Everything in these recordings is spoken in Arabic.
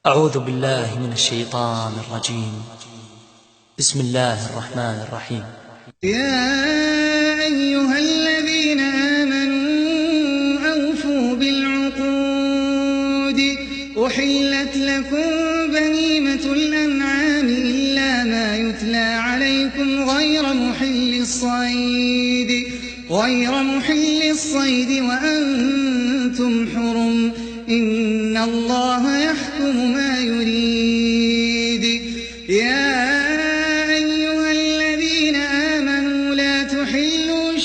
أعوذ بالله من الشيطان الرجيم. بسم الله الرحمن الرحيم. يا أيها الذين آمنوا أوفوا بالعقود أحلت لكم بهيمة الأنعام إلا ما يتلى عليكم غير محل الصيد وأنتم حرم إن الله يحكم ما يريد. يا أيها الذين آمنوا لا تحلوا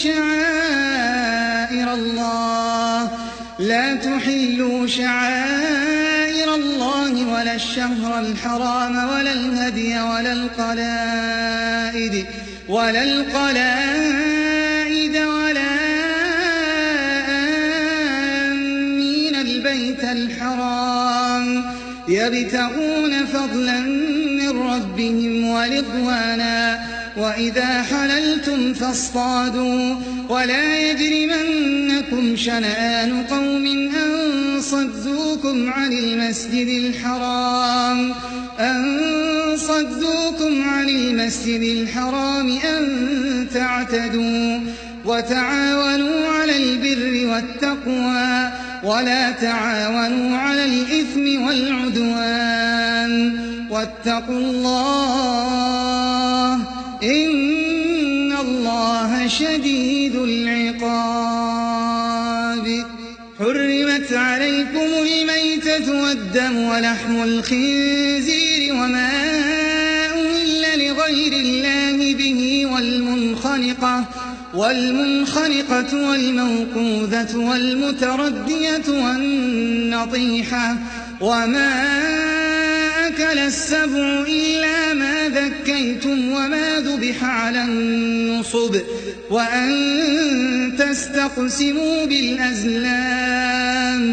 شعائر الله ولا الشهر الحرام ولا الهدي ولا القلائد ولا آمين البيت الحرام يبتغون فضلا من ربهم ورضوانا وإذا حللتم فاصطادوا ولا يجرمنكم شنآن قوم أن صدوكم عن المسجد الحرام أن تعتدوا وتعاونوا على البر والتقوى ولا تعاونوا على الإثم والعدوان واتقوا الله إن الله شديد العقاب. حرمت عليكم الميتة والدم ولحم الخنزير وما أهل لغير الله به والمنخنقة والموقوذة والمتردية والنطيحة وما أكل السبع إلا ما ذكيتم وما ذبح على النصب وأن تستقسموا بالأزلام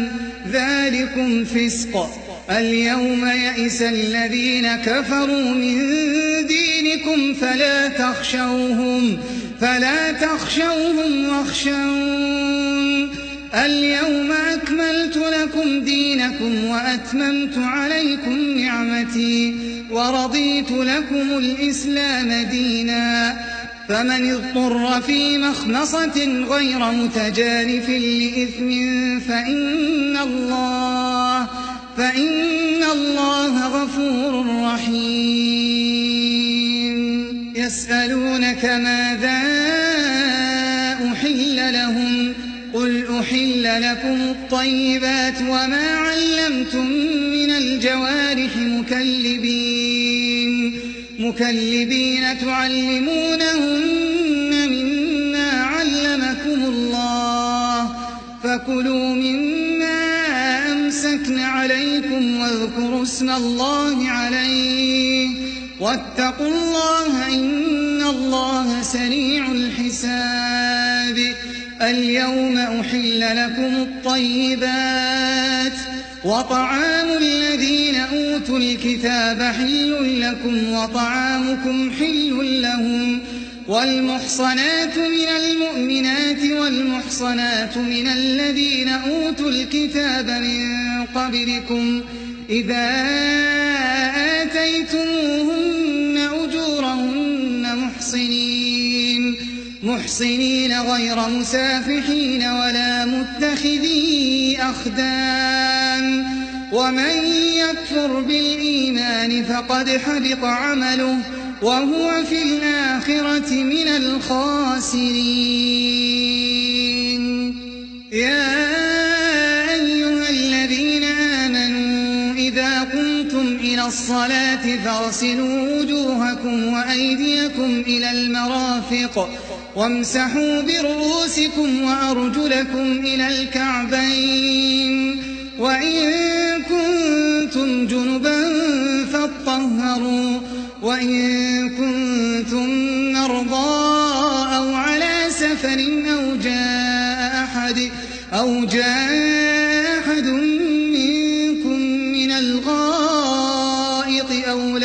ذلكم فسق. اليوم يئس الذين كفروا من دينكم فلا تخشوهم واخشون. اليوم أكملت لكم دينكم وأتممت عليكم نعمتي ورضيت لكم الإسلام دينا. فمن اضطر في مخمصة غير متجانف لإثم فإن الله غفور رحيم. يسألونك ماذا أحل لهم قل أحل لكم الطيبات وما علمتم من الجوارح مكلبين تعلمونهن مما علمكم الله فكلوا مما أمسكن عليكم واذكروا اسم الله عليه واتقوا الله إن الله سريع الحساب. اليوم أحل لكم الطيبات وطعام الذين أوتوا الكتاب حل لكم وطعامكم حل لهم والمحصنات من المؤمنات والمحصنات من الذين أوتوا الكتاب من قبلكم إذا آتيتموهن أجورهن محصنين غير مسافحين ولا متخذي أخدان. ومن يكفر بالإيمان فقد حبط عمله وهو في الآخرة من الخاسرين. يا أيها الذين آمنوا إذا قمتم إلى الصلاة فاغسلوا وجوهكم وأيديكم إلى المرافق وامسحوا برؤوسكم وأرجلكم إلى الكعبين وإن كنتم جنبا فاطهروا وإن كنتم مرضى أو على سفر أو جاء أحد منكم من الغائط أو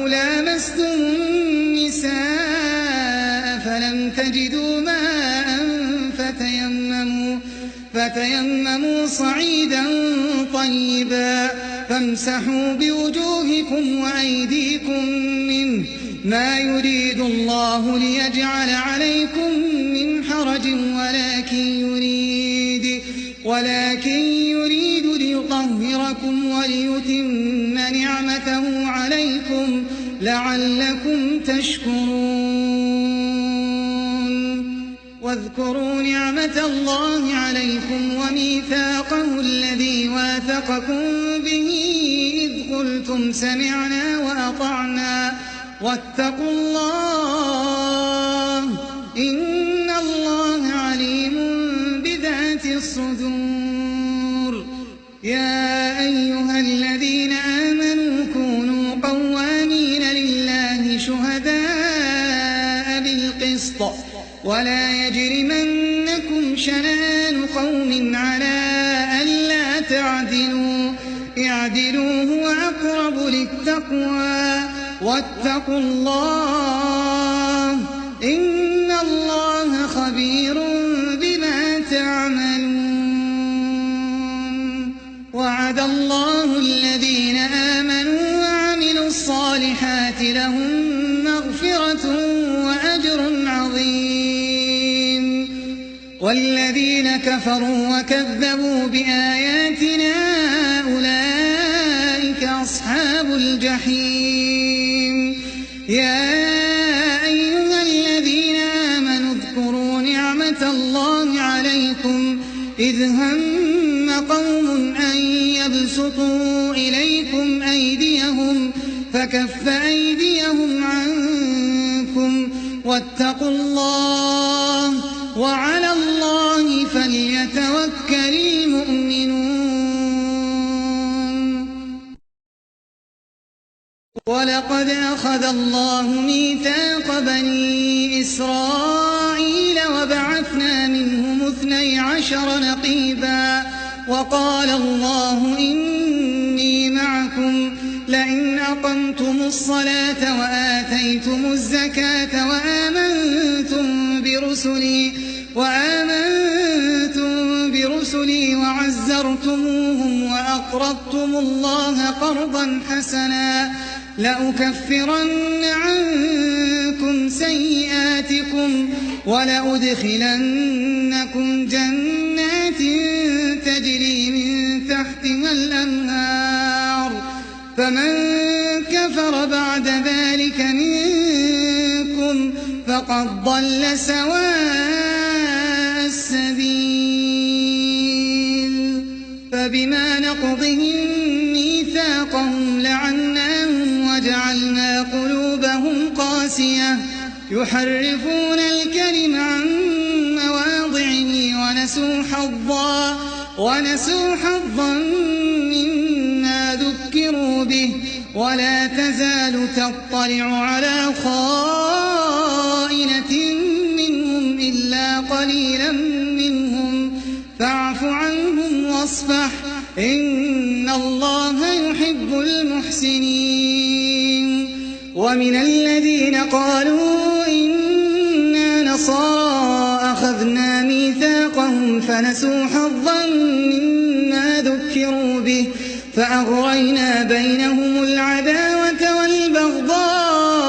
لامستم النساء فلم تجدوا ماء فتيمموا صعيدا طيبا فامسحوا بوجوهكم وأيديكم منه ما يريد الله ليجعل عليكم من حرج ولكن يريد ليطهركم وليتم نعمته عليكم لعلكم تشكرون. واذكروا نعمة الله عليكم وميثاقه الذي واثقكم به إذ قلتم سمعنا وأطعنا واتقوا الله إن الله عليم بذات الصدور. يا أيها الذين آمنوا كونوا قوامين لله شهداء بالقسط ولا يجرمنكم شنآن قوم على ألا تعدلوا اعدلوا هو أقرب للتقوى واتقوا الله إن الله خبير بما تعملون. وعد الله الذين آمنوا وعملوا الصالحات لهم مغفرة وأجر عظيم. والذين كفروا وكذبوا بآياتنا أولئك أصحاب الجحيم. يا أيها الذين آمنوا اذكروا نعمة الله عليكم إذ هم قوم أن يبسطوا إليكم أيديهم فكف أيديهم عنكم واتقوا الله وعلى الله فليتوكل المؤمنون. ولقد أخذ الله ميثاق بني إسرائيل وبعثنا منهم 12 نقيبا وقال الله إني معكم لئن أقمتم الصلاة وآتيتم الزكاة وآمنتم برسلي وعزرتموهم وأقرضتم الله قرضا حسنا لأكفرن عنكم سيئاتكم ولأدخلنكم جنات تجري من تحتها الأنهار فمن كفر بعد ذلك منكم فقد ضل سواء السبيل. فبما نقضهم ميثاقهم لعناهم وجعلنا قلوبهم قاسية يحرفون الكلم عن مواضعه ونسوا حظا مما ذكروا به ولا تزال تطلع على خائنة منهم إلا قليلا منهم فاعف عنهم واصفح إن الله يحب المحسنين. ومن الذين قالوا إنا نصارى أخذنا ميثاقهم فنسوا حظا مما ذكروا به فأغرينا بينهم العداوة والبغضاء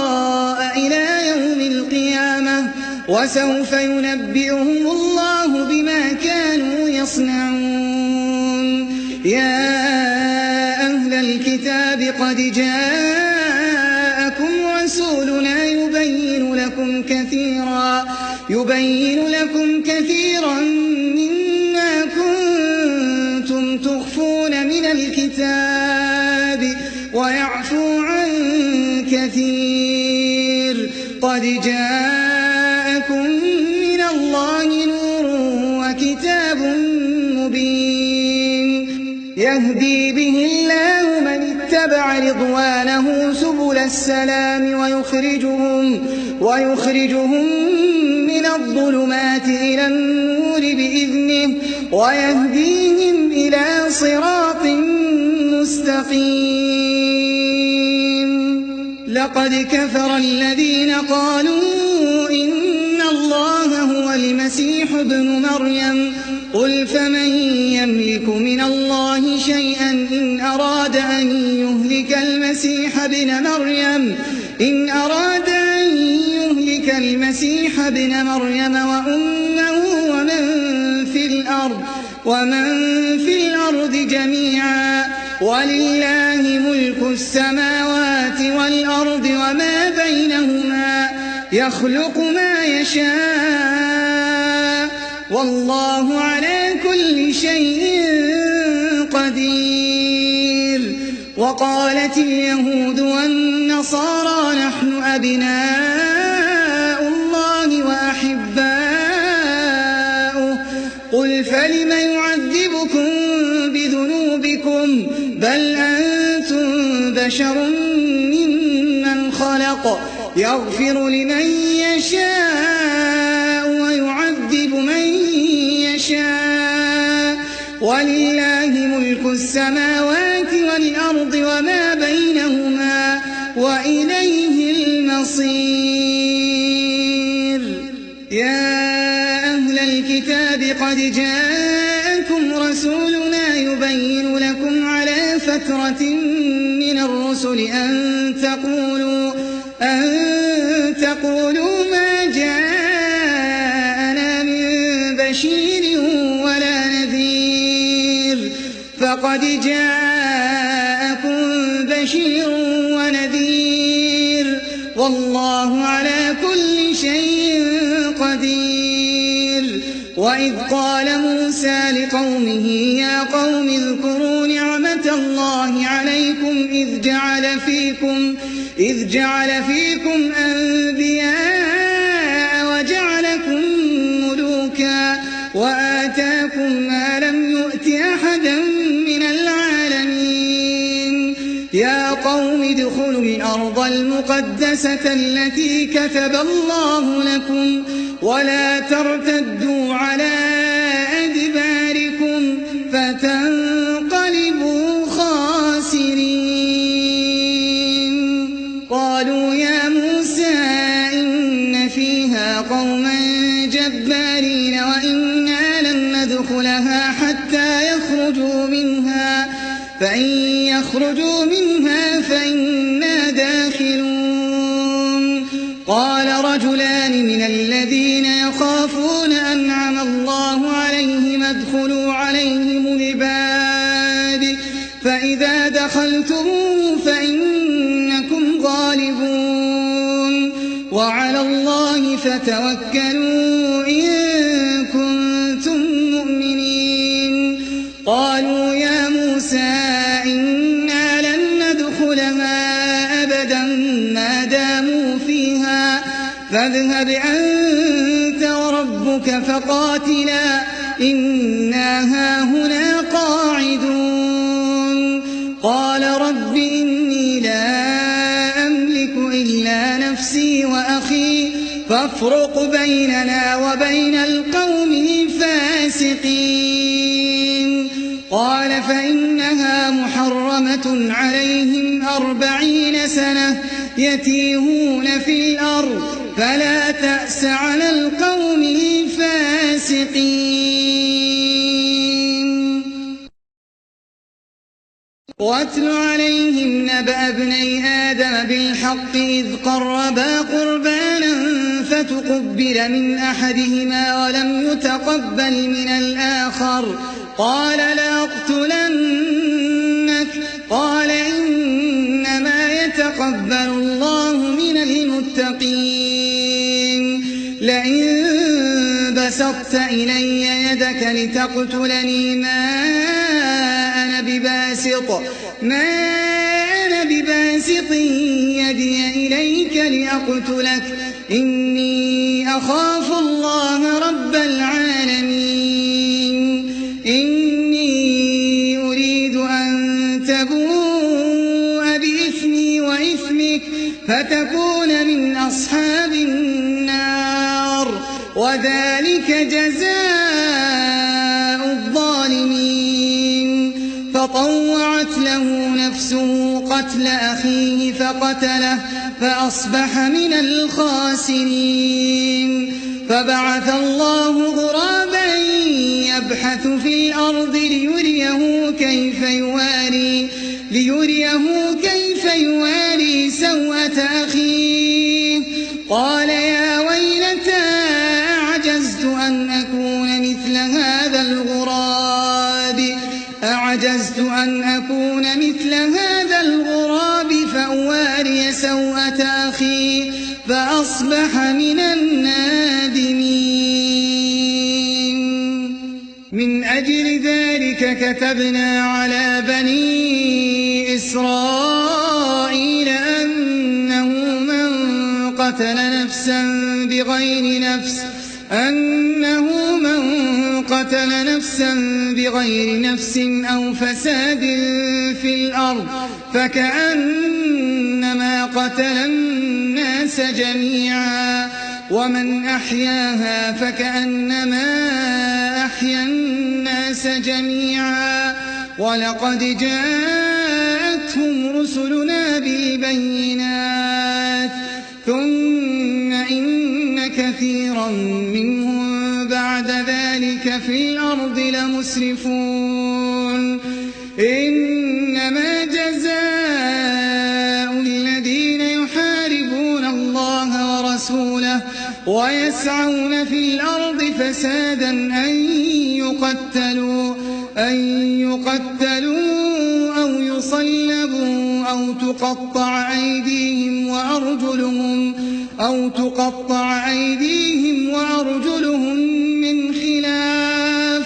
إلى يوم القيامة وسوف ينبئهم الله بما كانوا يصنعون. يا أهل الكتاب قد جاءكم رسولنا يبين لكم كثيرا مما كنتم تخفون من الكتاب ويعفو عن كثير قد جاءكم من الله نور وكتاب مبين يهدي به الله من اتبع رضوانه سبل السلام ويخرجهم من الظلمات إلى النور بإذنه ويهديهم إلى صراط مستقيم. لقد كفر الذين قالوا إن الله هو المسيح المسيح ابن مريم قل فمن يملك من الله شيئا إن أراد أن يهلك المسيح ابن مريم وأمه ومن في الأرض جميعا ولله ملك السماوات والأرض وما بينهما يخلق ما يشاء والله على كل شيء قدير. وقالت اليهود والنصارى نحن أبناء الله وأحباؤه قل فلم يعذبكم بذنوبكم بل أنتم بشر ممن خلق يغفر لمن يشاء ويعذب من يشاء ولله ملك السماوات والأرض وما بينهما وإليه المصير. يا أهل الكتاب قد جاءكم رسولنا يبين لكم على فترة من الرسل أن تقولوا ما جاءنا من بشير ولا نذير فقد جاءكم بشير ونذير والله على كل شيء قدير. وإذ قال موسى لقومه يا قوم اذكروا نعمة الله عليكم إذ جعل فيكم أنبياء وجعلكم ملوكا وآتاكم ما لم يؤت أحدا من العالمين. يا قوم ادخلوا الأرض المقدسة التي كتب الله لكم ولا ترتدوا على أدباركم فتنقلبوا خاسرين. قالوا يا موسى إن فيها قوما جبارين وإنا لن ندخلها حتى يخرجوا منها فإن يخرجوا منها فإنا داخلون. قال رجلان من الذين يخافون أنعم الله عليهم ادخلوا عليهم الباب فإذا دخلتموه فإنكم غالبون وعلى الله فتوكلوا إن كنتم مؤمنين. قالوا يا موسى إنا لن ندخلها أبدا ما داموا فيها فاذهب أنت وربك فقاتلا إنا هاهنا قاعدون. قال رب إني لا أملك إلا نفسي وأخي فافرق بيننا وبين القوم الفاسقين. قال فإنها محرمة عليهم 40 سنة يتيهون في الأرض فلا تأس على القوم الفاسقين. واتل عليهم نبأ ابني آدم بالحق إذ قربا قربانا فتقبل من أحدهما ولم يتقبل من الآخر قال لأقتلنك قال إنما يتقبل الله من المتقين. لئن بسطت إلي يدك لتقتلني ما أنا بباسط يدي إليك لأقتلك إني أخاف الله رب العالمين. إني أريد أن تبوء بإثمي وإثمك فتكون من أصحاب النار وذلك جزاء الظالمين. فطوعت له نفسه قتل أخيه فقتله فأصبح من الخاسرين. فبعث الله غرابا يبحث في الأرض ليريه كيف يواري سوءة أخيه قال يا ويلتى أعجزت أن أكون مثل هذا الغراب فأواري سوءة أخي فأصبح من النادمين. من أجل ذلك كتبنا على بني إسرائيل أنه من قتل نفسا بغير نفس أو فساد في الأرض فكأنما قتل الناس جميعا ومن أحياها فكأنما أحيا الناس جميعا ولقد جاءتهم رسلنا بالبينات ثم إن كثيرا منهم بعد ذلك في الأرض لمسرفون. إنما جزاء الذين يحاربون الله ورسوله ويسعون في الأرض فسادا أن يقتلوا أو يصلبوا أو تقطع أيديهم وأرجلهم من خلاف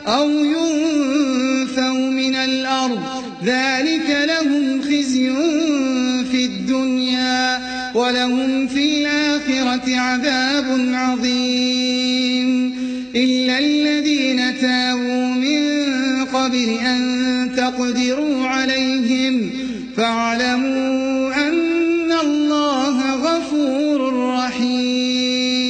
أو ينفوا من الأرض ذلك لهم خزي في الدنيا ولهم في الآخرة عذاب عظيم. إلا الذين تابوا من قبل أن تقدروا عليهم فاعلموا أن الله غفور رحيم.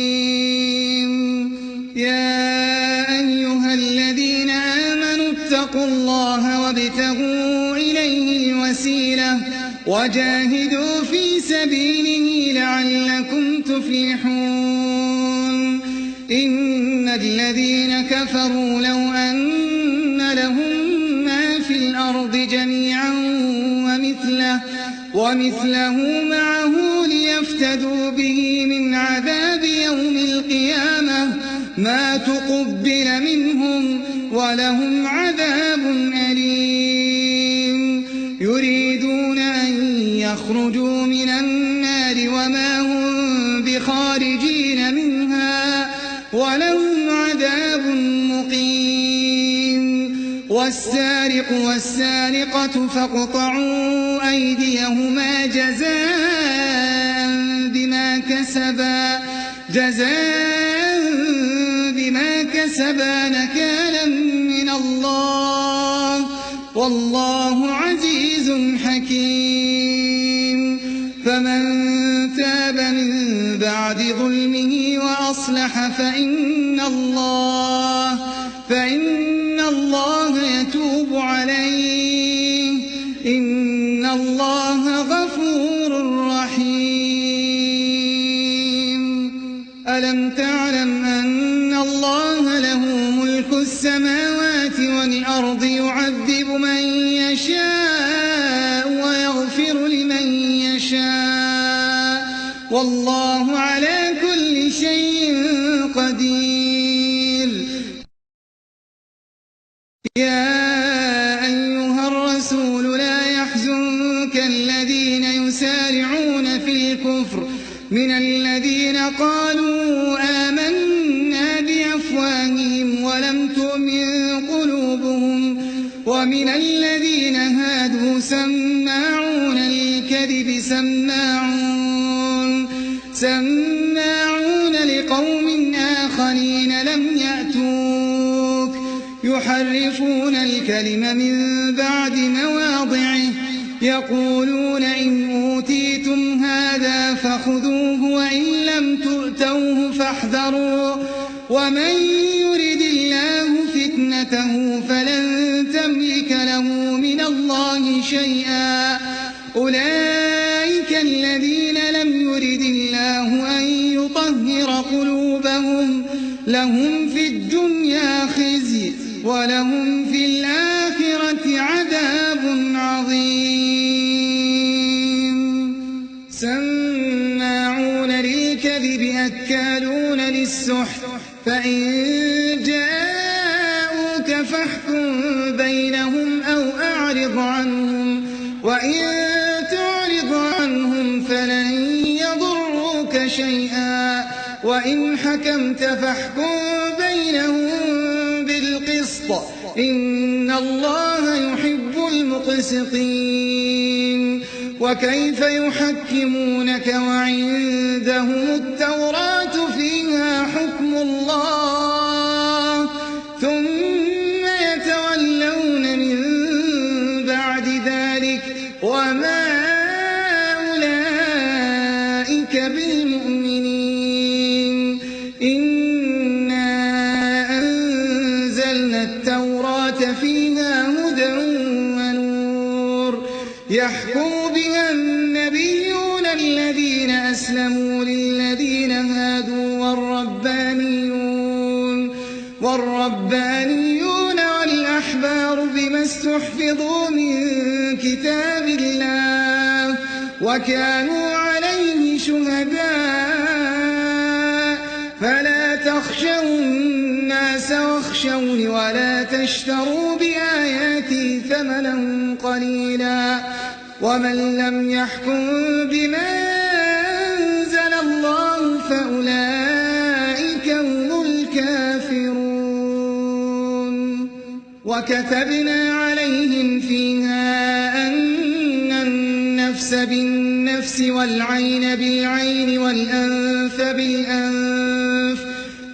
يا أيها الذين آمنوا اتقوا الله وابتغوا إليه الوسيلة وجاهدوا في سبيله لعلكم تفلحون. إن الذين كفروا لو أن لهم ما في الأرض جميعا ومثله معه ليفتدوا به من عذاب يوم القيامة ما تقبل منهم ولهم عذاب أليم. يريدون أن يخرجوا من النار وما هم بخارجين منها ولهم عذاب مقيم. والسارق والسارقة فاقطعوا أيديهما جزاء بما كسبا نكالا من الله والله عزيز حكيم. فمن تاب من بعد ظلمه وأصلح فإن الله يتوب عليه إن الله غفور رحيم. ألم تعلم أن الله له ملك السماوات والأرض يعذب من يشاء ويغفر لمن يشاء والله على كل شيء قدير. يا أيها الرسول لا يحزنك الذين يسارعون في الكفر من الذين قالوا آمنا بأفواههم ولم تؤمن قلوبهم ومن الذين هادوا سماعون للكذب سماعون لقوم آخرين لم يأتوك يحرفون الكلم من بعد مواضعه يقولون إن أوتيتم هذا فخذوه وإن لم تؤتوه فاحذروا ومن يرد الله فتنته فلن تملك له من الله شيئا. أولئك الذين لم يرد الله أن يطهر قلوبهم لهم في الدنيا خزي ولهم في الآخرة عذاب عظيم سماعون للكذب أكالون للسحت فإن جاءوك فاحكم بينهم أو أعرض عنهم وإن تعرض عنهم فلن يضروك شيئا وإن حكمت فاحكم بينهم بالقسط إن الله يحب المقسطين وكيف يحكمونك وعندهم التوراة فيها حكم الله ثم يتولون من بعد ذلك وما أولئك بالمؤمنين إنا أنزلنا التوراة فيها هدى ونور يحكم بها النبيون الذين أسلموا للذين هادوا والربانيون والأحبار بما استحفظوا من كتاب الله وكانوا عليه شهداء فلا تخشوا الناس واخشوني ولا تشتروا بآياتي ثمنا قليلا ومن لم يحكم بما أنزل الله فأولئك هم الكافرون وكتبنا عليهم فيها أن النفس بالنفس والعين بالعين والأنف بالأنف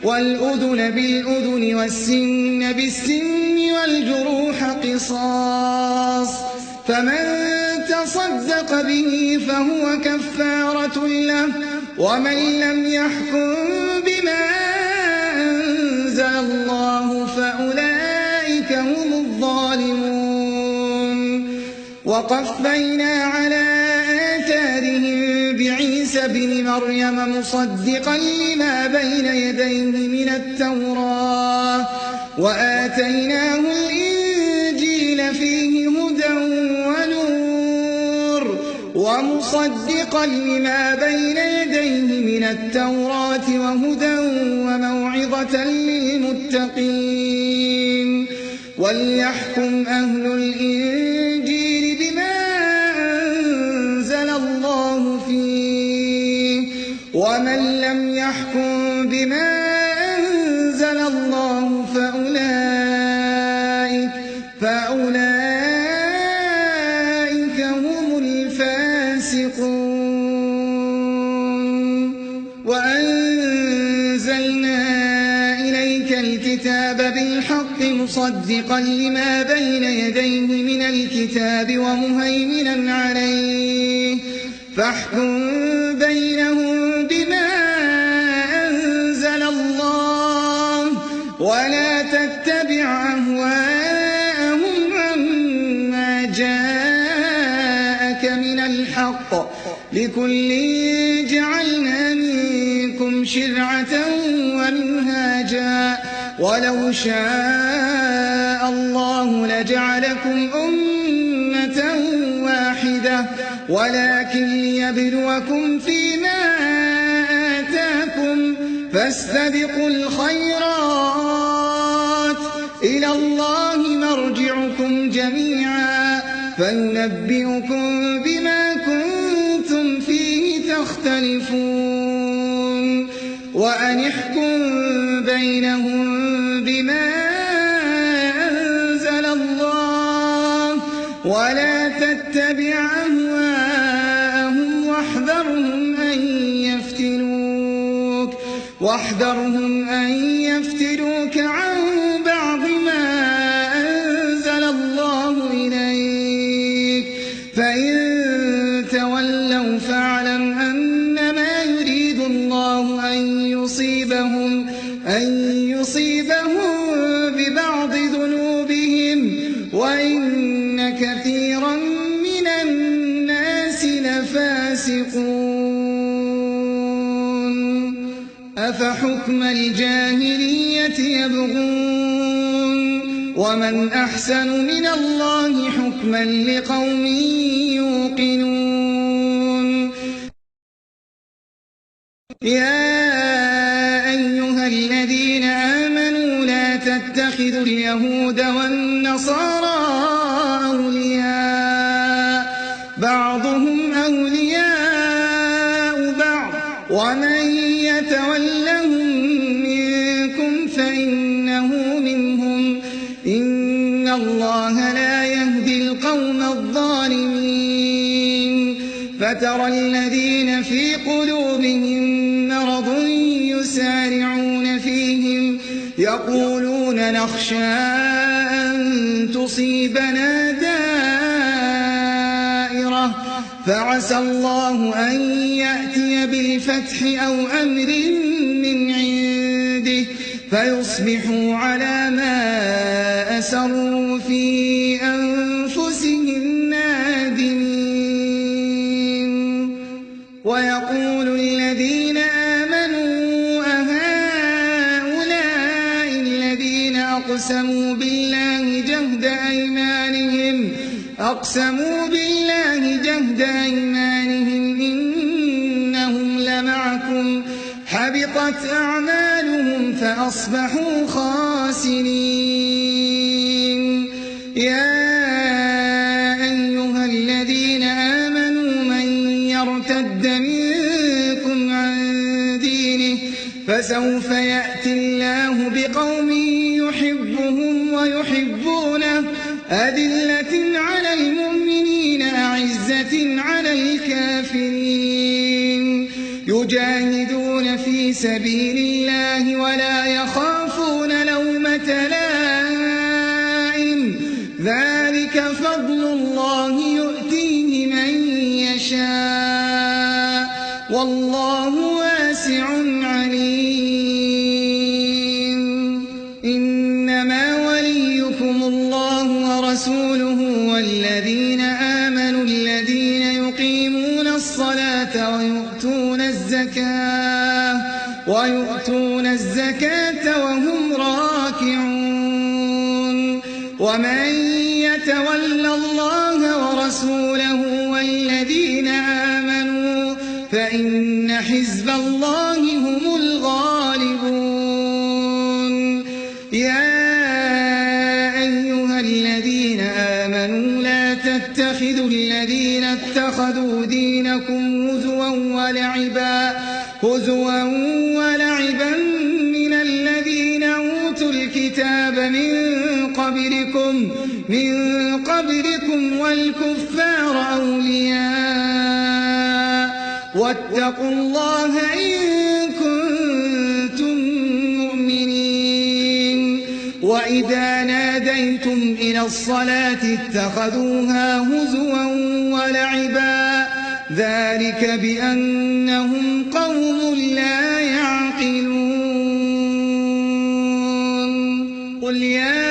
والأذن بالأذن والسن بالسن والجروح قصاص فمن تصدق به فهو كفارة له ومن لم يحكم بما أنزل الله فأولئك هم الظالمون وقفينا على آثارهم بعيسى بن مريم مصدقا لما بين يديه من التوراة وآتيناه الإنجيل فيه هدى ونور ومصدقا لما بين يديه من التوراة وهدى وموعظة للمتقين وليحكم أهل الإنجيل بما أنزل الله فيه ومن لم يحكم بما أنزل الله فأولئك هم الفاسقون وأنزلنا إليك الكتاب بالحق مصدقا لما بين يديه من الكتاب ومهيمنا عليه فاحكم بينهم بما أنزل الله ولا تتبع أهواءهم عما جاءك من الحق لكل جعلنا منكم شرعة ومنهاجا ولو شاء الله لجعلكم أمة واحدة ولكن ليبلوكم فيما آتاكم فاستبقوا الخيرات إلى الله مرجعكم جميعا فينبئكم بما كنتم فيه تختلفون وأن احكم بينهم بما أنزل الله ولا تتبع أهواءهم واحذرهم أن يفتنوك عن بعض ما أنزل الله إليك فإن تولوا فاعلم أنما يريد الله أن يصيبهم ببعض ذنوبهم وإن كثيرا من الناس لفاسقون أفحكم الجاهلية يبغون ومن أحسن من الله حكما لقوم يوقنون يا أيها الذين آمنوا لا تتخذوا اليهود والنصارى أولياء بعضهم أولياء بعض ومن يتولهم منكم فإنه منهم إن الله لا يهدي القوم الظالمين فترى الذين في قلوبهم مرض يسارعون فيهم يقولون نخشى أن تصيبنا دائرة فعسى الله أن يأتي بالفتح أو أمر من عنده فيصبحوا على ما أسروا في أنفسهم نادمين ويقول الذين آمنوا أهؤلاء الذين أقسموا بالله جهد أيمانهم إنهم لمعكم حبطت أعمالهم فأصبحوا خاسرين يا أيها الذين آمنوا من يرتد منكم عن دينه فسوف يأتي الله بقوم يحبهم ويحبونه أذلة على المؤمنين أعزة على الكافرين يجاهدون في سبيل الله ولا يخافون لومة لائم ذلك فضل الله يؤتيه من يشاء والله واسع عليم إنما وليكم الله ورسوله والذين آمنوا الذين يقيمون الصلاة ويؤتون الزكاة وهم راكعون ومن يتول الله ورسوله والذين آمنوا فإن حزب الله هم الغالبون يا أيها الذين آمنوا لا تتخذوا الذين اتخذوا دينكم هزوا ولعبا من الذين أوتوا الكتاب من قبلكم والكفار أولياء واتقوا الله إن كنتم مؤمنين وإذا ناديتم إلى الصلاة اتخذوها هزوا ولعبا ذلك بأنهم قوم لا يعقلون قل يا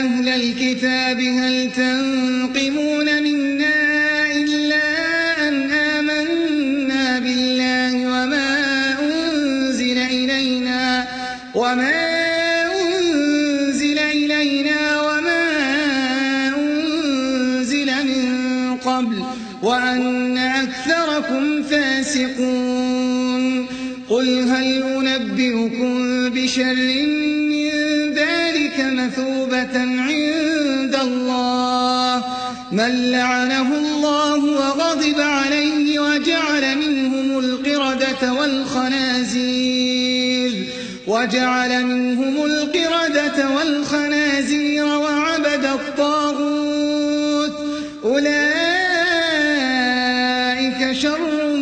أهل الكتاب هل تنقمون منا إلا أن آمنا بالله وما أنزل إلينا وما أنزل من قبل وأن أكثركم فاسقون قل هل أنبئكم بشر من ذلك مثوبة عند الله من لعنه الله وغضب عليه وجعل منهم القردة والخنازير وعبد الطاغوت أولئك شر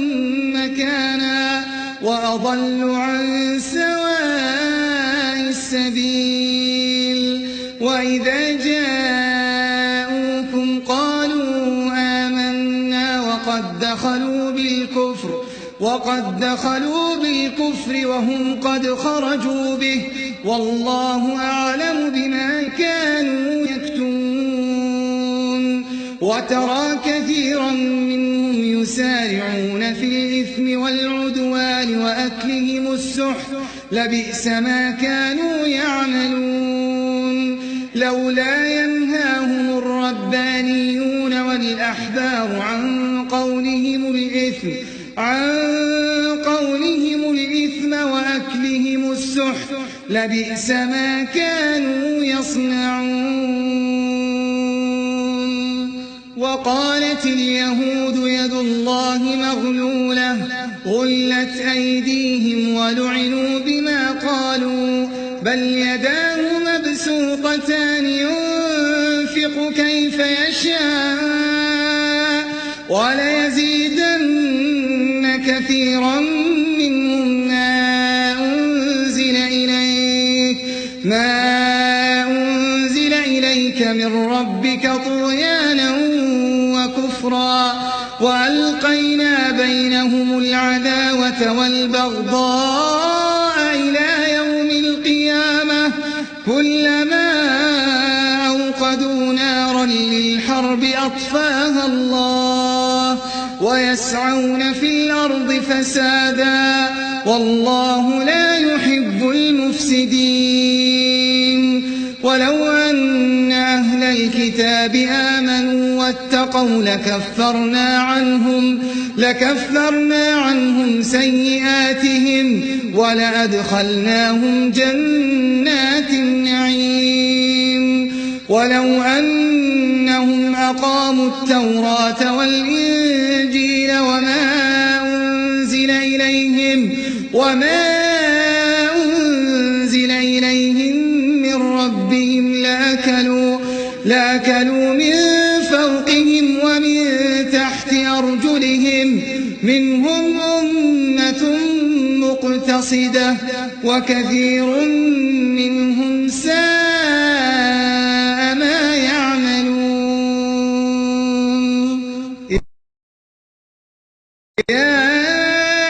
مكانا وأضل عن سواء السبيل وإذا جاءوكم قالوا آمنا وقد دخلوا بالكفر وهم قد خرجوا به والله أعلم بما كانوا يكتمون وترى كثيرا منهم يسارعون في الإثم والعدوان وأكلهم السحت لبئس ما كانوا يعملون لولا ينهاهم الربانيون والأحبار عن قولهم الإثم وأكلهم السحت لبئس ما كانوا يصنعون وقالت اليهود يد الله مغلولة غلت أيديهم ولعنوا بما قالوا بل يداه مبسوطتان ينفق كيف يشاء وليزيدن كثيرا منهم ما أنزل إليك من ربك طغيانا وكفرا وألقينا بينهم العداوة والبغضاء إلى يوم القيامة كلما أوقدوا نارا للحرب أطفاها الله ويسعون في الأرض فسادا والله لا يحب المفسدين ولو أن أهل الكتاب آمنوا واتقوا لكفرنا عنهم سيئاتهم ولأدخلناهم جنات النعيم ولو أنهم أقاموا التوراة والإنجيل وما أنزل إليهم من ربهم لأكلوا من فوقهم ومن تحت أرجلهم منهم أمة مقتصدة وكثير منهم ساء ما يعملون يا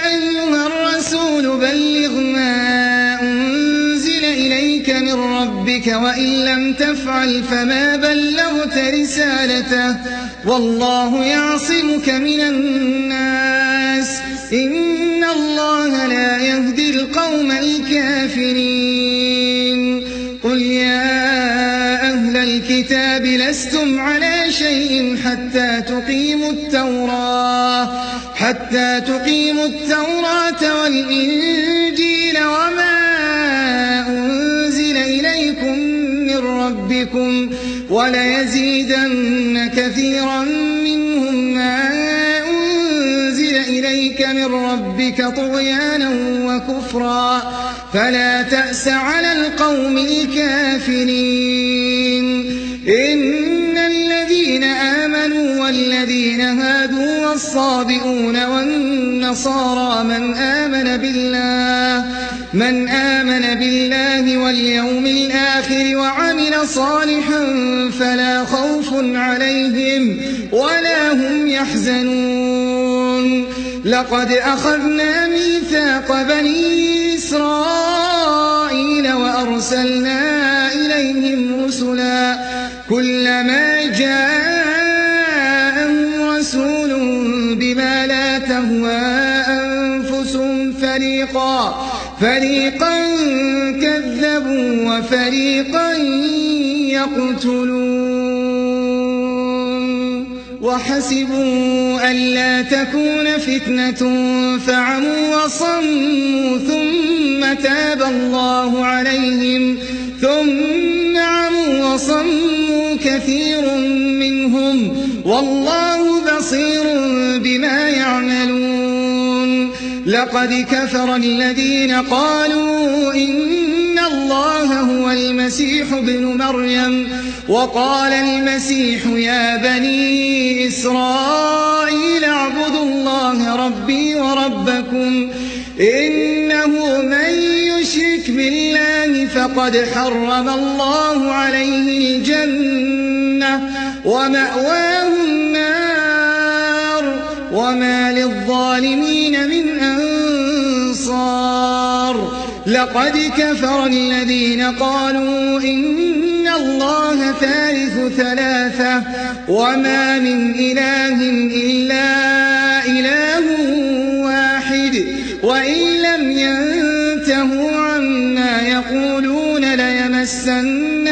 أيها الرسول بلغ ما أنزل إليك من ربك وإن لم تفعل فما بلغت رسالته والله يعصمك من الناس إن الله لا يهدي القوم الكافرين قل يا أهل الكتاب لستم على شيء حتى تقيموا التوراة والإنجيل وما أنزل إليكم من ربكم وليزيدن كثيرا منهم ما أنزل إليك من ربك طغيانا وكفرا فلا تأس على القوم الكافرين إن الذين آمنوا والذين هادوا والصابئون والنصارى من آمن بالله واليوم الآخر وعمل صالحا فلا خوف عليهم ولا هم يحزنون لقد أخذنا ميثاق بني إسرائيل وأرسلنا إليهم رسلا كلما جاءهم رسول بما لا تهوى أنفسهم فريقا كذبوا وفريقا يقتلون وحسبوا ألا تكون فتنة فعموا وصموا ثم تاب الله عليهم ثم عموا وصموا كثير منهم والله بصير بما يعملون لقد كفر الذين قالوا إن الله هو المسيح ابن مريم وقال المسيح يا بني إسرائيل اعبدوا الله ربي وربكم إنه من يشرك بالله فقد حرم الله عليه الجنة ومأواه النار وما للظالمين من أنصار لقد كفر الذين قالوا إن الله ثالث ثلاثة وما من إله إلا إله واحد وإن لم ينتهوا عما يقولون ليمسن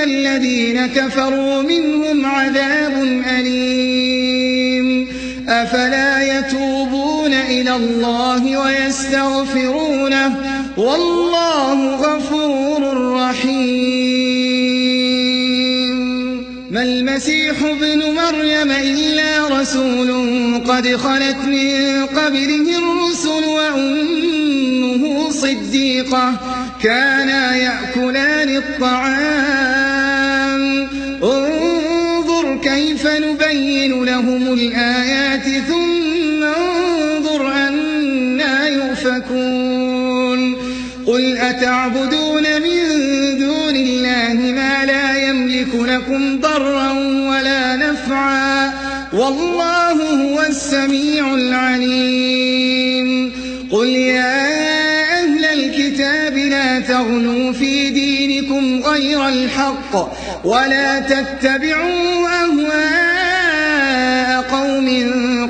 الذين كفروا منهم عذاب أليم أفلا يتوبون إلى الله ويستغفرونه والله غفور رحيم. ما المسيح ابن مريم إلا رسول قد خلت من قبله الرسل وأمه صديقة كانا يأكلان الطعام انظر كيف نبين لهم الآيات ثم انظر أنا يؤفكون. قل أتعبدون من دون الله ما لا يملك لكم ضرا ولا نفعا والله هو السميع العليم. قل يا أهل الكتاب لا تغلوا في دينكم غير الحق ولا تتبعوا أهواء قوم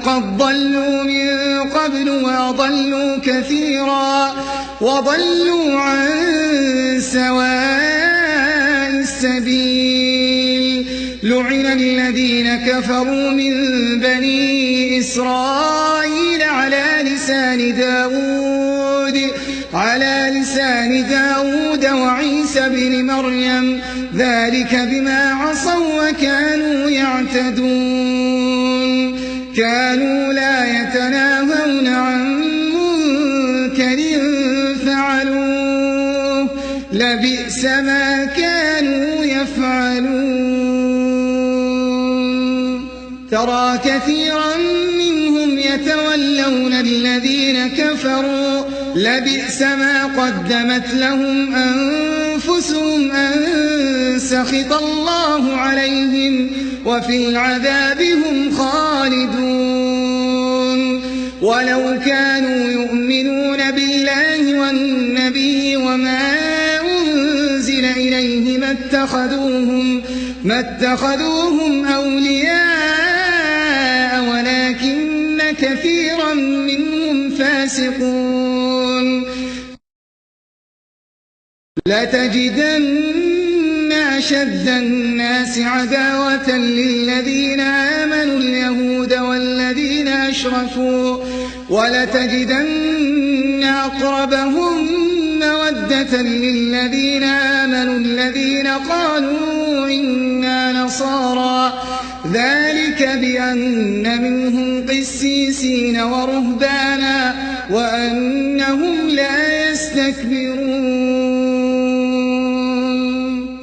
قد ضلوا من قبل وأضلوا كثيرا وضلوا عن سواء السبيل. لعن الذين كفروا من بني إسرائيل على لسان داود وعيسى بن مريم ذلك بما عصوا وكانوا يعتدون. كانوا لا يتناهون عن منكر فعلوه لبئس ما كانوا يفعلون. ترى كثيرا منهم يتولون الذين كفروا لبئس ما قدمت لهم أنفسهم أن سخط الله عليهم وفي العذاب هم خالدون. ولو كانوا يؤمنون بالله والنبي وما أنزل إليه ما اتخذوهم أولياء ولكن كثيرا منهم فاسقون. لتجدن أشد الناس عداوة للذين آمنوا اليهود والذين أشركوا ولتجدن أقربهم مودة للذين آمنوا الذين قالوا إنا نصارى ذلك بأن منهم قسيسين ورهبانا وأنهم لا يستكبرون.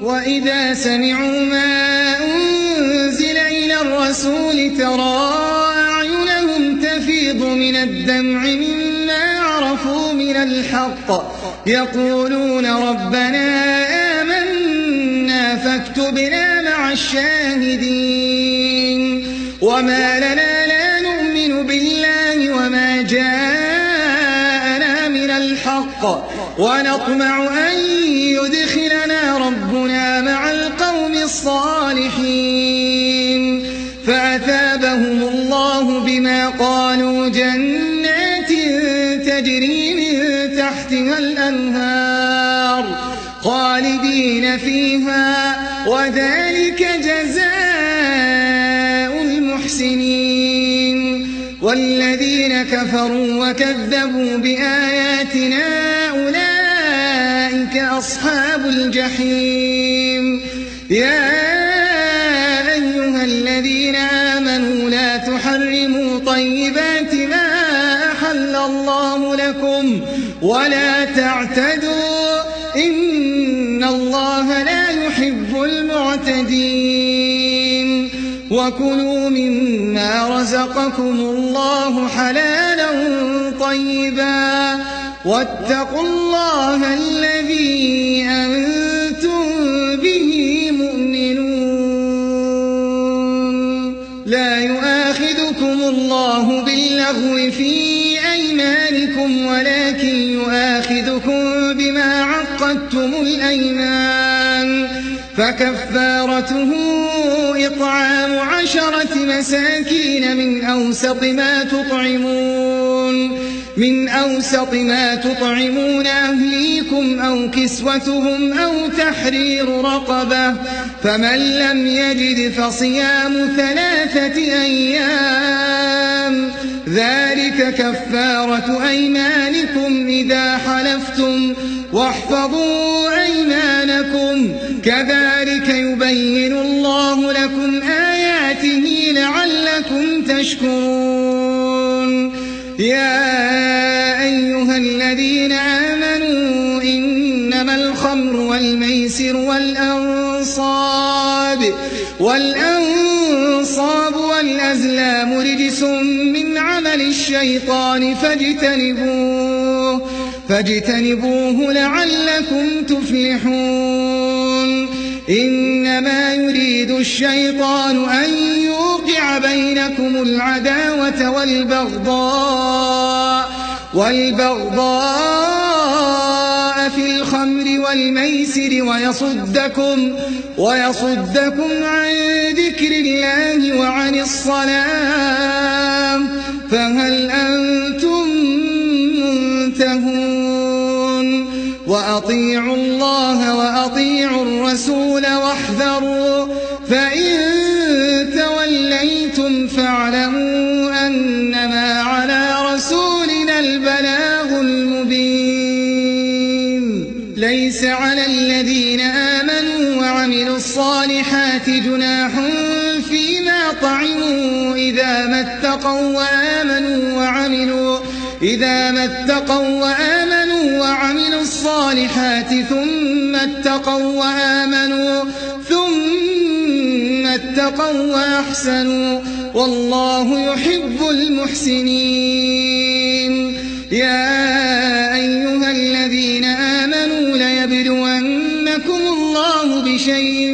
وإذا سمعوا ما أنزل إلى الرسول ترى أعينهم تفيض من الدمع مما عرفوا من الحق يقولون ربنا آمنا فاكتبنا مع الشاهدين. وما لنا لا نؤمن بالله وما جاءنا من الحق ونطمع أن يدخلنا ربنا مع القوم الصالحين. فأثابهم الله بما قالوا جنات تجري من تحتها الأنهار خالدين فيها وذلك جزاء المحسنين. والذين كفروا وكذبوا بآياتنا أولئك أصحاب الجحيم. يا أيها الذين آمنوا لا تحرموا طيبات ما أحل الله لكم ولا تعتدوا إن الله لا يحب المعتدين. وكلوا مما رزقكم الله حلالا طيبا واتقوا الله الذي أنتم به مؤمنون. لا يؤاخذكم الله باللغو في أيمانكم ولكن يؤاخذكم بما عقدتم الأيمان فكفارته إطعام 10 مساكين من أوسط ما تطعمون أهليكم أو كسوتهم أو تحرير رقبة، فمن لم يجد فصيام 3 أيام، ذلك كفارة أيمانكم إذا حلفتم، واحفظوا أيمانكم، كذلك يبين الله لكم آياته لعلكم تشكرون. يا أيها الذين آمنوا إنما الخمر والميسر والأنصاب والأزلام رجس من عمل الشيطان فاجتنبوه لعلكم تفلحون. إنما يريد الشيطان أن يوقع بينكم العداوة والبغضاء في الخمر والميسر ويصدكم عن ذكر الله وعن الصلاة، فهل أنتم منتهون؟ وأطيعوا الله وأطيعوا الرسول واحذروا، فإن توليتم فاعلموا أنما على رسولنا البلاغ المبين. ليس على الذين آمنوا وعملوا الصالحات جناح فيما طعموا إذا ما اتقوا وآمنوا وعملوا الصالحات ثم اتقوا وأحسنوا، والله يحب المحسنين. يا أيها الذين آمنوا ليبلونكم الله بشيء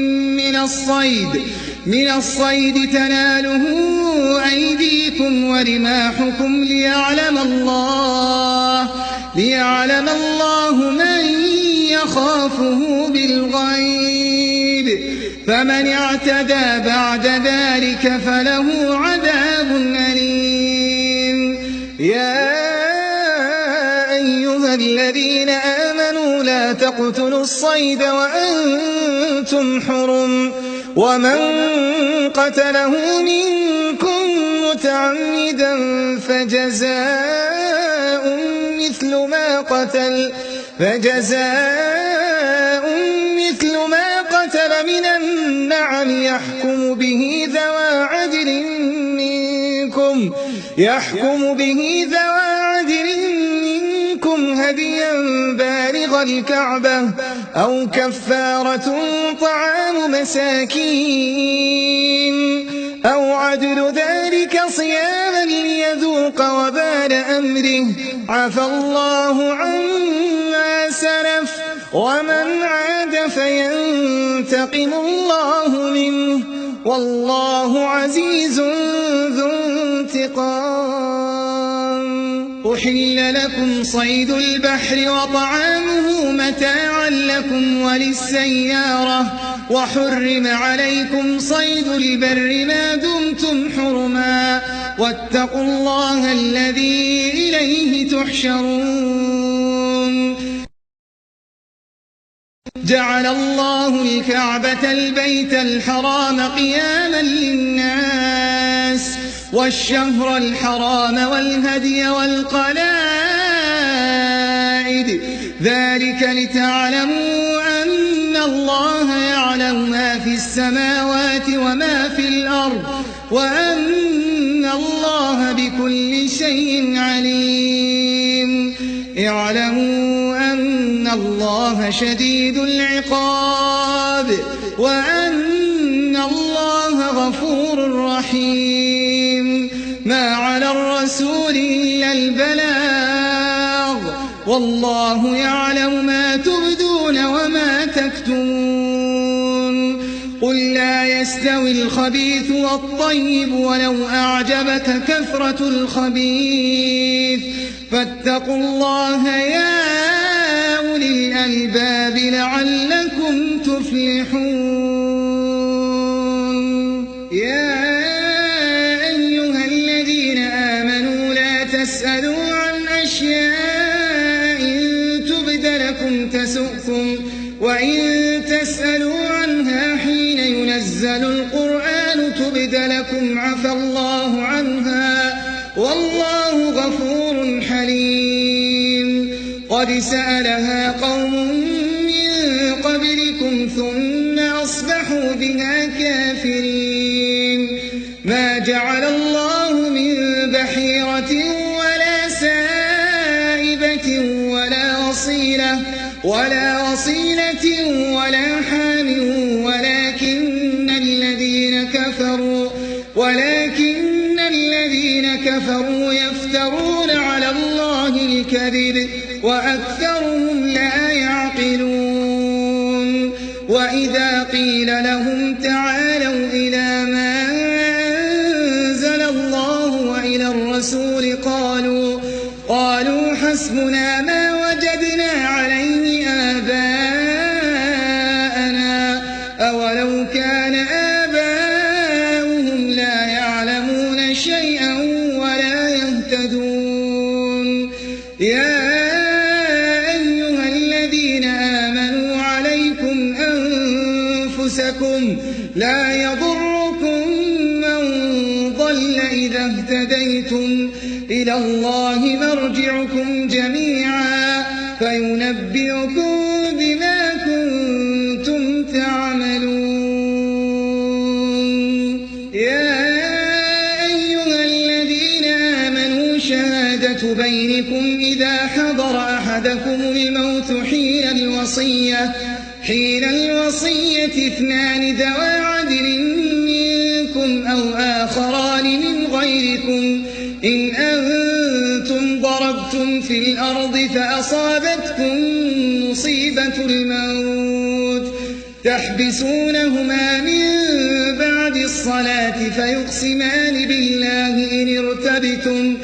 من الصيد تناله أيديكم ورماحكم ليعلم الله من يخافه بالغيب، فمن اعتدى بعد ذلك فله عذاب أليم. يا أيها الذين آمنوا لا تقتلوا الصيد وأنتم حرم، ومن قتله منكم متعمدا فجزاء مثل ما قتل من النعم يحكم به ذوى عدل منكم هديا بالغ الكعبة أو كفارة طعام مساكين أو عدل ذلك صياما ليذوق وبال أمره، عفى الله عما سلف، ومن عاد فينتقم الله منه، والله عزيز ذو انتقام. أحل لكم صيد البحر وطعامه متاعا لكم وللسيارة، وحرم عليكم صيد البر ما دمتم حرما، واتقوا الله الذي إليه تحشرون. جعل الله الكعبة البيت الحرام قياما للناس والشهر الحرام والهدي والقلائد، ذلك لتعلموا أن الله يعلم ما في السماوات وما في الأرض، وأن الله بكل شيء عليم. اعلموا أن الله شديد العقاب، وأن الله غفور رحيم. ما على الرسول إلا البلاغ، والله يعلم ما تبدون وما تكتمون. قل لا يستوي الخبيث والطيب ولو أعجبك كثرة الخبيث، فاتقوا الله يا أولي الألباب لعلكم تفلحون. قد سألها قوم من قبلكم ثم أصبحوا بها كافرين ما جعل الله من بحيرة ولا سائبة ولا وصيلة ولا حام ولكن الذين كفروا يفترون على الله الكذب وأكثرهم لا يعقلون وإذا قيل لهم تعالوا إلى ما أنزل الله وإلى الرسول قالوا حسبنا ما وجدنا عليه آباءنا أولو كان آباؤهم لا يعلمون شيئا ولا يهتدون يا أيها الذين آمنوا عليكم أنفسكم لا يضركم من ضل إذا اهتديتم إلى الله مرجعكم جميعا فينبئكم بما كنتم تعملون يا أيها الذين آمنوا شهادة بينكم إذا حضر أحدكم الموت حين الوصية اثنان ذوى عدل منكم أو آخران من غيركم إن أنتم ضربتم في الأرض فأصابتكم مصيبة الموت تحبسونهما من بعد الصلاة فيقسمان بالله إن ارتبتم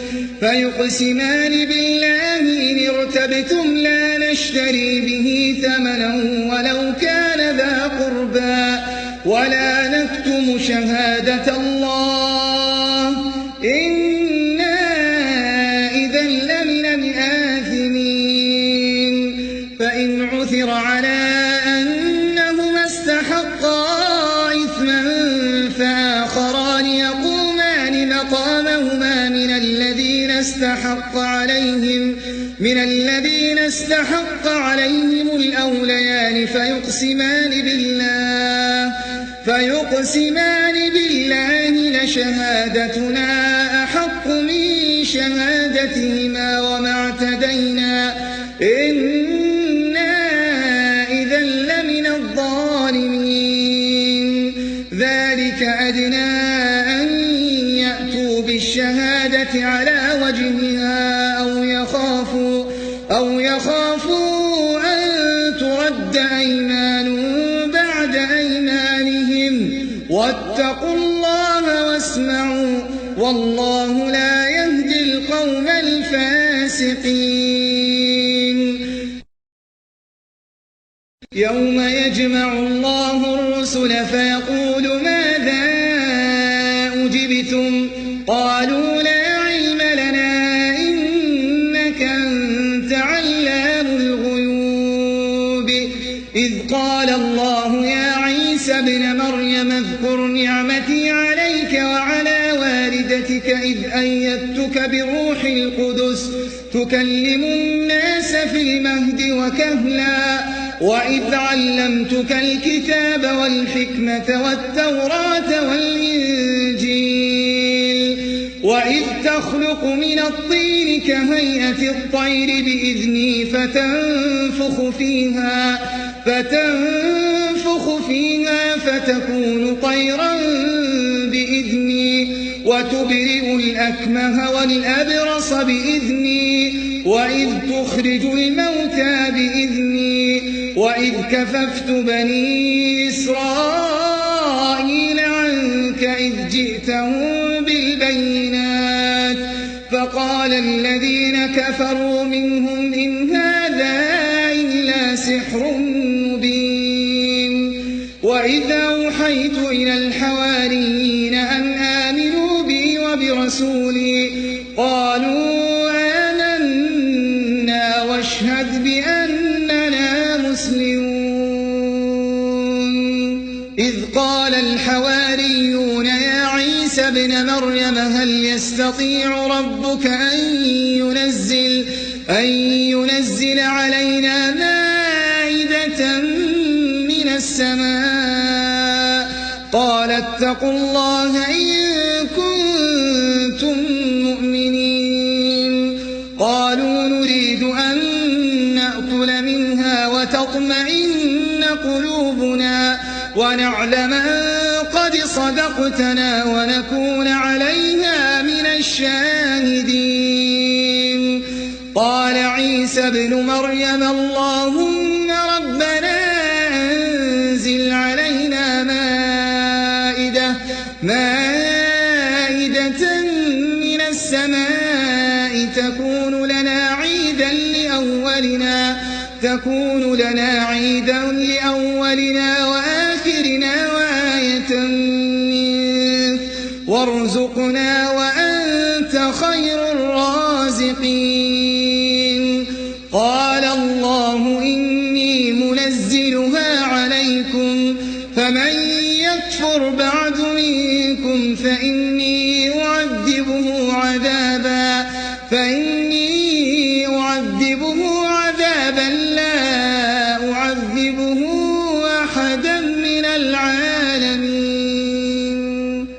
لا نشتري به ثمنا ولو كان ذا قربى ولا نكتم شهادة الله إنا إذا لمن الآثمين فإن عثر على أنهما استحقا إثما فآخران يقومان مقامهما من الذين استحق عليهم الأوليان فيقسمان بالله لشهادتنا أحق من شهادتهما وما اعتدينا إنا إذا لمن الظالمين ذلك أدنى أن يأتوا بالشهادة على وجهها أو يخافوا أن ترد أيمان بعد أيمانهم واتقوا الله واسمعوا والله لا يهدي القوم الفاسقين يوم يجمع الله الرسل فيقول ماذا أجبتم قالوا لا علم لنا إنك أنت علام الغيوب إذ قال الله يا عيسى ابن مريم اذكر نعمتي عليك وعلى والدتك إذ أيدتك بروح القدس تكلم الناس في المهد وكهلا وإذ علمتك الكتاب والحكمة والتوراة والإنجيل وإذ تخلق من الطين كهيئة الطير بإذني فتنفخ فيها فتكون طيرا بإذني وتبرئ الأكمه والأبرص بإذني وإذ تخرج الموتى بإذني وإذ كففت بني إسرائيل عنك إذ جئتهم بالبينات فقال الذين كفروا منهم إن هذا إلا سحر مبين وإذا أوحيت إلى الحواريين أن آمنوا بي وبرسولي قالوا آمنا واشهد بأننا مسلمون إذ قال الحواريون يا عيسى ابن مريم هل يستطيع ربك أن ينزل علينا مائدة من السماء قال اتقوا الله إن كنتم مؤمنين قالوا نريد أن نأكل منها وتطمئن قلوبنا ونعلم أن قد صدقتنا ونكون عليها من الشاهدين قال عيسى ابن مريم اللهم ربنا أنزل علينا مائدة من السماء تكون لنا عيدا لأولنا وآخرنا وآية منك وارزقنا وأنت خير الرازقين قال الله إني منزلها عليكم فمن يكفر بعد منكم فإني أعذبه عذابا لا أعذبه أحدا من العالمين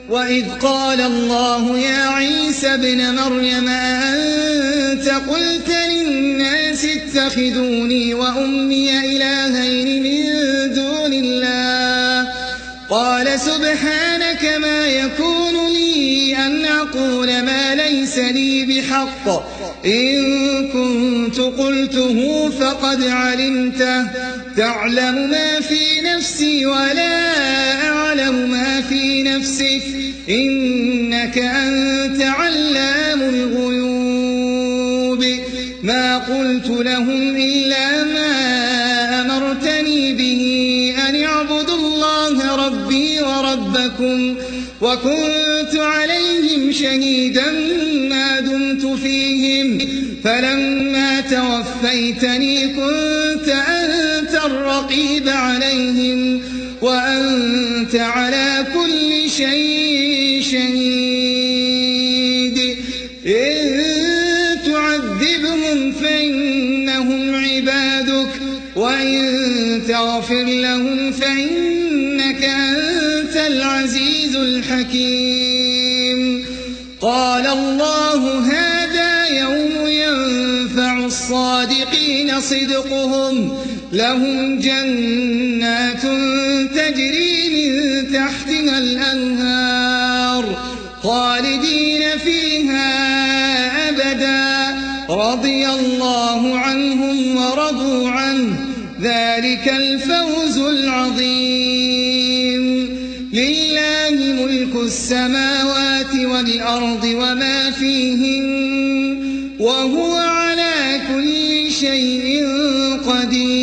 وإذ قال الله يا عيسى ابن مريم أأنت قلت للناس اتخذوني وأمي إلهين من دون الله قال سبحانك ما يكون لي أن أقول ما ليس لي بحق إن كنت قلته فقد علمته تعلم ما في نفسي ولا أعلم ما في نفسك إنك أنت علام الغيوب ما قلت لهم إلا ما أمرتني به أن اعبدوا الله ربي وربكم وكنت عليهم شهيدا ما دمت فيهم فلما توفيتني كنت أنت الرقيب عليهم وأنت على كل شيء شهيد إن تعذبهم فإنهم عبادك وإن تغفر لهم فإنك أنت العزيز الحكيم قال الله هذا يوم ينفع الصادقين صدقهم لهم جنات تجري من تحتها الأنهار خالدين فيها أبدا رضي الله عنهم ورضوا عنه ذلك الفوز العظيم لله ملك السماوات والأرض وما فيهن وهو على كل شيء قدير